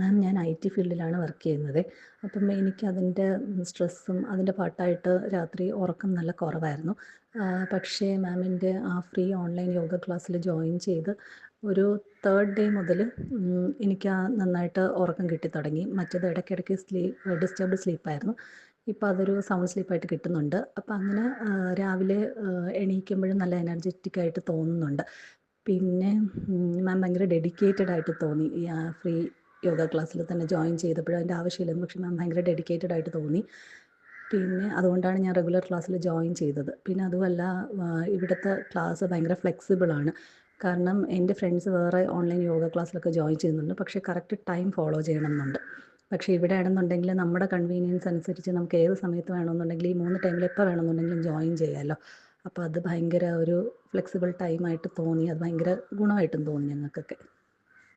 മാം ഞാൻ IT ഫീൽഡിലാണ് work ചെയ്യുന്നത്. അപ്പം എനിക്കതിൻ്റെ സ്ട്രെസ്സും അതിൻ്റെ പാട്ടായിട്ട് രാത്രി ഉറക്കം നല്ല കുറവായിരുന്നു. പക്ഷേ മാമിൻ്റെ ആ ഫ്രീ ഓൺലൈൻ യോഗ ക്ലാസ്സിൽ ജോയിൻ ചെയ്ത് ഒരു തേർഡ് ഡേ മുതൽ എനിക്ക് നന്നായിട്ട് ഉറക്കം കിട്ടി തുടങ്ങി. മറ്റേത് ഇടയ്ക്കിടയ്ക്ക് ഡിസ്റ്റർബ്ഡ് സ്ലീപ്പായിരുന്നു. ഇപ്പോൾ അതൊരു സൗണ്ട് സ്ലീപ്പായിട്ട് കിട്ടുന്നുണ്ട്. അപ്പം അങ്ങനെ രാവിലെ എണീക്കുമ്പോഴും നല്ല എനർജറ്റിക് ആയിട്ട് തോന്നുന്നുണ്ട്. പിന്നെ മാം ഭയങ്കര ഡെഡിക്കേറ്റഡ് ആയിട്ട് തോന്നി. ഈ ഫ്രീ യോഗ ക്ലാസ്സിൽ തന്നെ ജോയിൻ ചെയ്തപ്പോഴും അതിൻ്റെ ആവശ്യമില്ലെന്ന്, പക്ഷെ മാം ഭയങ്കര ഡെഡിക്കേറ്റഡ് ആയിട്ട് തോന്നി. പിന്നെ അതുകൊണ്ടാണ് ഞാൻ റെഗുലർ ക്ലാസ്സിൽ ജോയിൻ ചെയ്തത്. പിന്നെ അതുമല്ല, ഇവിടുത്തെ ക്ലാസ് ഭയങ്കര ഫ്ലെക്സിബിളാണ്. കാരണം എൻ്റെ ഫ്രണ്ട്സ് വേറെ ഓൺലൈൻ യോഗ ക്ലാസ്സിലൊക്കെ ജോയിൻ ചെയ്യുന്നുണ്ട്, പക്ഷേ കറക്റ്റ് ടൈം ഫോളോ ചെയ്യണമെന്നുണ്ട്. പക്ഷേ ഇവിടെ ആണെന്നുണ്ടെങ്കിൽ നമ്മുടെ കൺവീനിയൻസ് അനുസരിച്ച് നമുക്ക് ഏത് സമയത്ത് വേണമെന്നുണ്ടെങ്കിൽ ഈ 3 ടൈമിൽ എപ്പോൾ വേണമെന്നുണ്ടെങ്കിലും ജോയിൻ ചെയ്യാമല്ലോ. അപ്പോൾ അത് ഭയങ്കര ഒരു ഫ്ലെക്സിബിൾ ടൈമായിട്ട് തോന്നി. അത് ഭയങ്കര ഗുണമായിട്ടും തോന്നി ഞങ്ങൾക്കൊക്കെ.